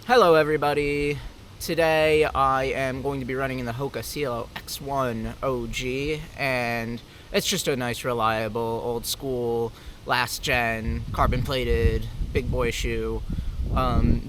Hello everybody. Today I am going to be running in the Hoka Cielo X1 OG, and it's just a nice, reliable, old school, last gen, carbon plated, big boy shoe.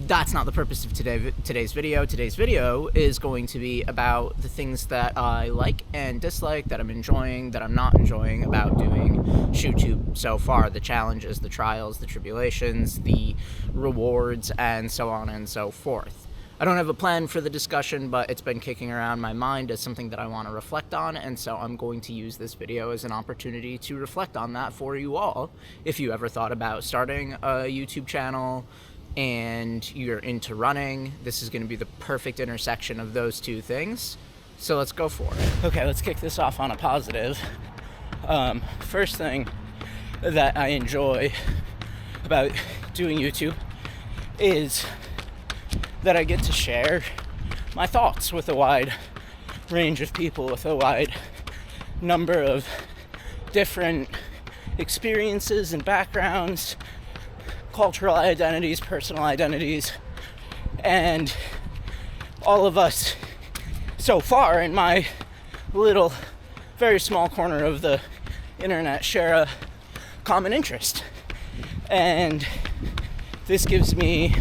That's not the purpose of today's video. Today's video is going to be about the things that I like and dislike, that I'm enjoying, that I'm not enjoying about doing shoetube so far. The challenges, the trials, the tribulations, the rewards, and so on and so forth. I don't have a plan for the discussion, but it's been kicking around my mind as something that I want to reflect on, and so I'm going to use this video as an opportunity to reflect on that for you all. If you ever thought about starting a YouTube channel and you're into running, this is going to be the perfect intersection of those two things. So let's go for it. Okay, let's kick this off on a positive. First thing that I enjoy about doing YouTube is that I get to share my thoughts with a wide range of people, with a wide number of different experiences and backgrounds, cultural identities, personal identities, and all of us so far in my little, very small corner of the internet share a common interest. And this gives me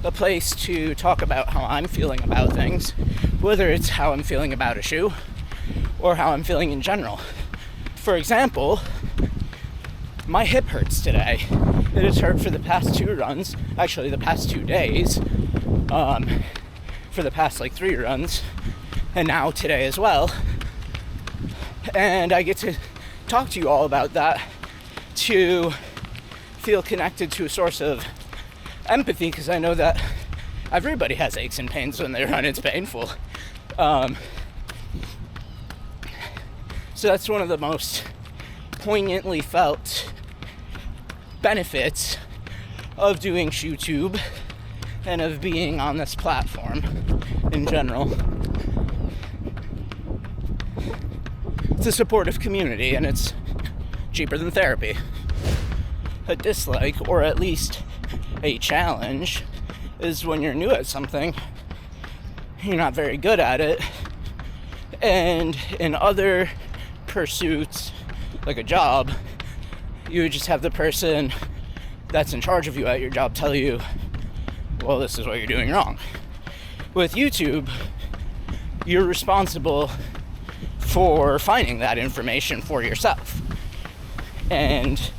a place to talk about how I'm feeling about things, whether it's how I'm feeling about a shoe or how I'm feeling in general. For example, my hip hurts today. It has hurt for the past 2 runs, actually the past 2 days, for the past 3 runs, and now today as well. And I get to talk to you all about that, to feel connected to a source of empathy, because I know that everybody has aches and pains when they run. It's painful. So that's one of the most poignantly felt benefits of doing shoetube and of being on this platform in general. It's a supportive community, and it's cheaper than therapy. A dislike, or at least a challenge, is when you're new at something, you're not very good at it, and in other pursuits, like a job, you would just have the person that's in charge of you at your job tell you, well, this is what you're doing wrong. With YouTube, you're responsible for finding that information for yourself. And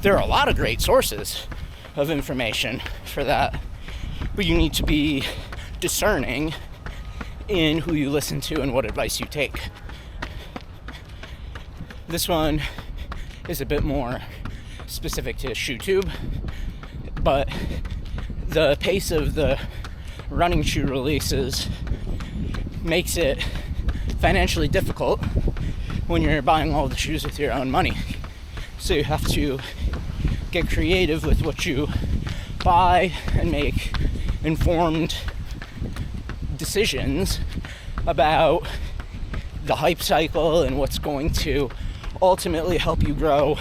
there are a lot of great sources of information for that, but you need to be discerning in who you listen to and what advice you take. This one is a bit more specific to shoetube, but the pace of the running shoe releases makes it financially difficult when you're buying all the shoes with your own money. So you have to get creative with what you buy and make informed decisions about the hype cycle and what's going to ultimately help you grow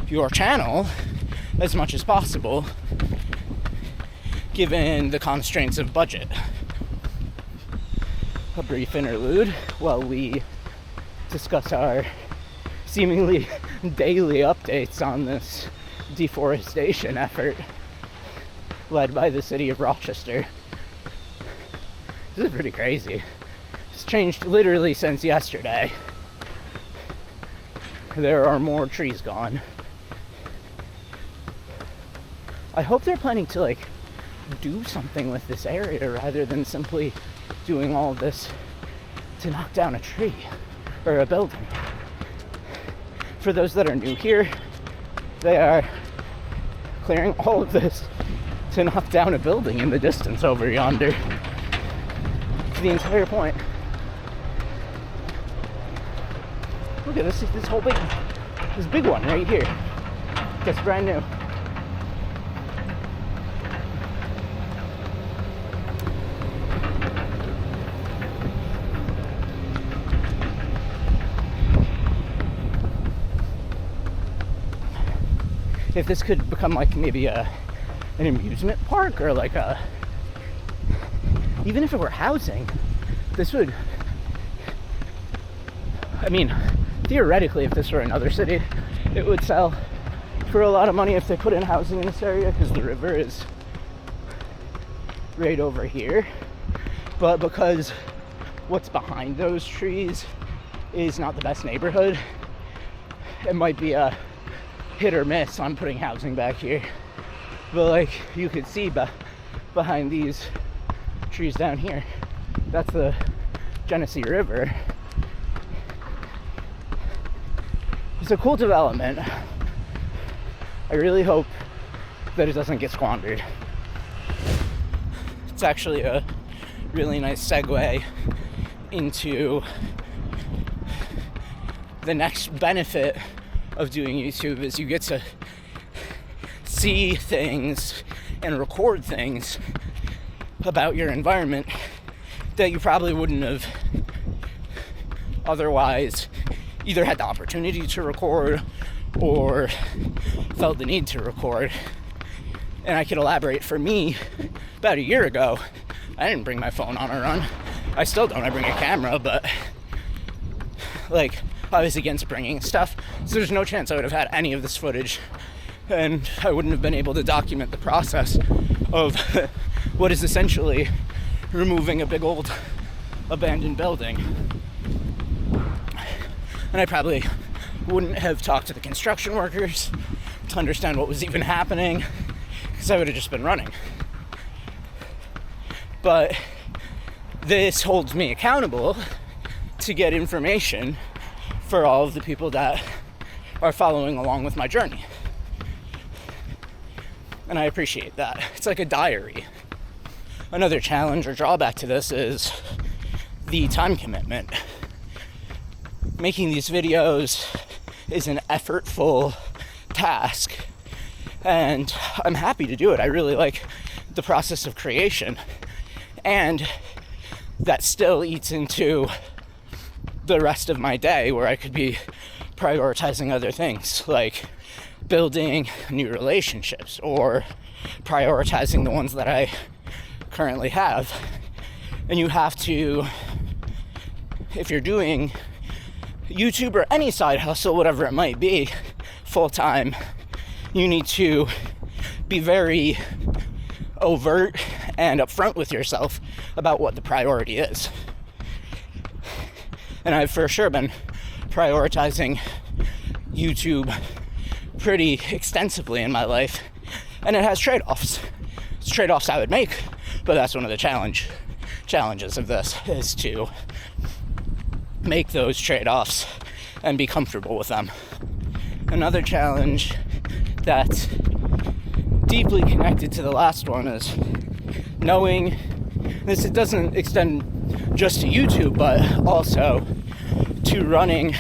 your channel as much as possible, given the constraints of budget. A brief interlude while we discuss our seemingly daily updates on this deforestation effort led by the city of Rochester. This is pretty crazy. It's changed literally since yesterday. There are more trees gone. I hope they're planning to do something with this area rather than simply doing all of this to knock down a tree or a building. For those that are new here, they are clearing all of this to knock down a building in the distance over yonder. It's the entire point. Look at this whole this big one right here. That's brand new. If this could become maybe a an amusement park or like a, even if it were housing, this would, I mean, theoretically, if this were another city, it would sell for a lot of money if they put in housing in this area, because the river is right over here. But because what's behind those trees is not the best neighborhood, it might be a hit or miss on putting housing back here. But like you could see behind these trees down here, that's the Genesee River. It's a cool development. I really hope that it doesn't get squandered. It's actually a really nice segue into the next benefit of doing YouTube, is you get to see things and record things about your environment that you probably wouldn't have otherwise either had the opportunity to record or felt the need to record. And I could elaborate. For me, about a year ago, I didn't bring my phone on a run. I still don't. I bring a camera, but like I was against bringing stuff, so there's no chance I would have had any of this footage, and I wouldn't have been able to document the process of what is essentially removing a big old abandoned building. And I probably wouldn't have talked to the construction workers to understand what was even happening, because I would have just been running. But this holds me accountable to get information for all of the people that are following along with my journey. And I appreciate that. It's like a diary. Another challenge or drawback to this is the time commitment. Making these videos is an effortful task, and I'm happy to do it. I really like the process of creation, and that still eats into the rest of my day, where I could be prioritizing other things like building new relationships or prioritizing the ones that I currently have. And you have to, if you're doing YouTube or any side hustle, whatever it might be, full-time, you need to be very overt and upfront with yourself about what the priority is. And I've for sure been prioritizing YouTube pretty extensively in my life, and it has trade-offs. It's trade-offs I would make, but that's one of the challenges of this, is to make those trade-offs and be comfortable with them. Another challenge that's deeply connected to the last one is knowing this. It doesn't extend just to YouTube, but also to running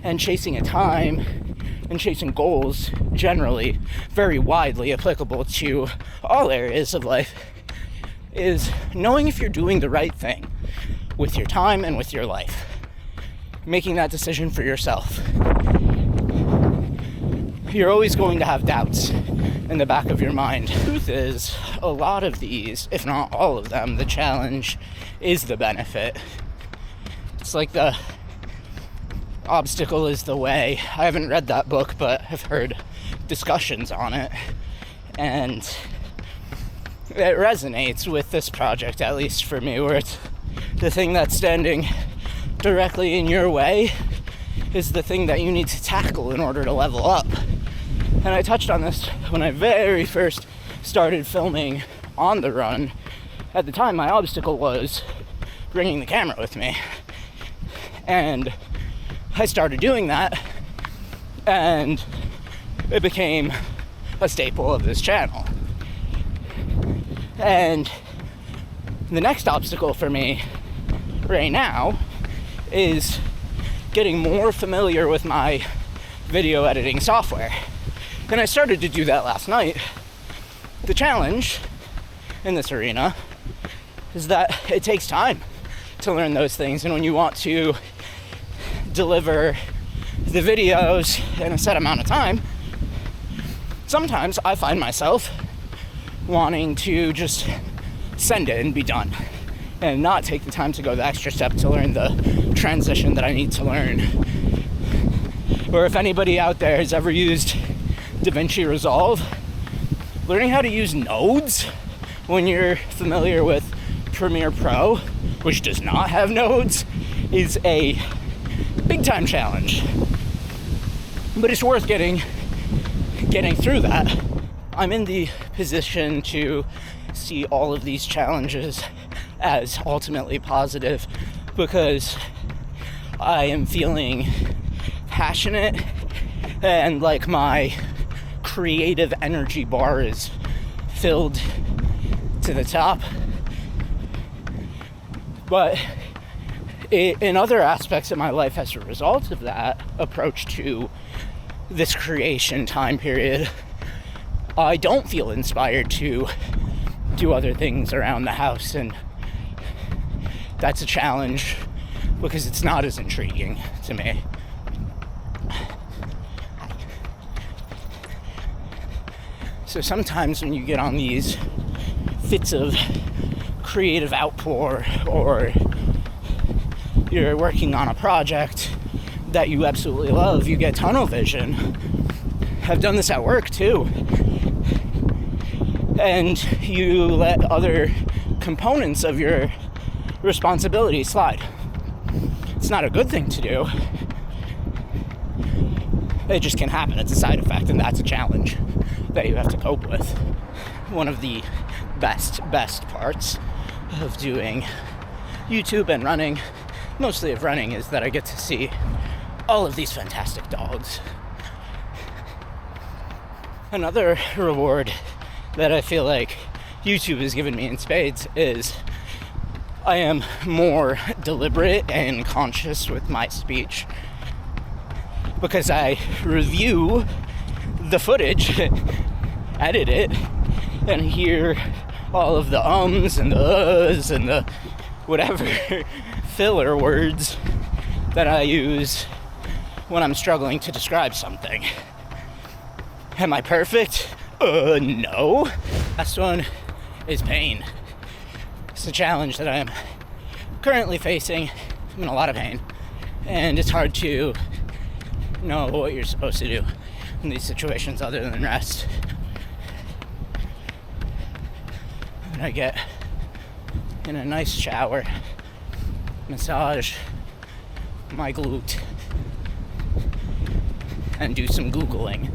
and chasing a time and chasing goals generally, very widely applicable to all areas of life, is knowing if you're doing the right thing with your time and with your life. Making that decision for yourself. You're always going to have doubts in the back of your mind. The truth is, a lot of these, if not all of them, the challenge is the benefit. It's like the obstacle is the way. I haven't read that book, but I've heard discussions on it, and it resonates with this project, at least for me, where it's the thing that's standing directly in your way is the thing that you need to tackle in order to level up. And I touched on this when I very first started filming on the run. At the time, my obstacle was bringing the camera with me, and I started doing that, and it became a staple of this channel. And the next obstacle for me right now is getting more familiar with my video editing software. And I started to do that last night. The challenge in this arena is that it takes time to learn those things, and when you want to deliver the videos in a set amount of time, sometimes I find myself wanting to just send it and be done, and not take the time to go the extra step to learn the transition that I need to learn. Or if anybody out there has ever used DaVinci Resolve, learning how to use nodes when you're familiar with Premiere Pro, which does not have nodes, is a big time challenge. But it's worth getting through that. I'm in the position to see all of these challenges as ultimately positive because I am feeling passionate and like my creative energy bar is filled to the top. But in other aspects of my life, as a result of that approach to this creation time period, I don't feel inspired to do other things around the house, and that's a challenge because it's not as intriguing to me. So sometimes when you get on these fits of creative outpour, or you're working on a project that you absolutely love, you get tunnel vision. I've done this at work too. And you let other components of your responsibility slide. It's not a good thing to do. It just can happen. It's a side effect, and that's a challenge that you have to cope with. One of the best parts of doing YouTube and running, mostly of running, is that I get to see all of these fantastic dogs. Another reward that I feel like YouTube has given me in spades is I am more deliberate and conscious with my speech because I review the footage, edit it, and hear all of the ums and the uhs and the whatever filler words that I use when I'm struggling to describe something. Am I perfect? No. Last one is pain. It's a challenge that I am currently facing. I'm in a lot of pain, and it's hard to know what you're supposed to do in these situations other than rest. And I get in a nice shower, massage my glute, and do some Googling.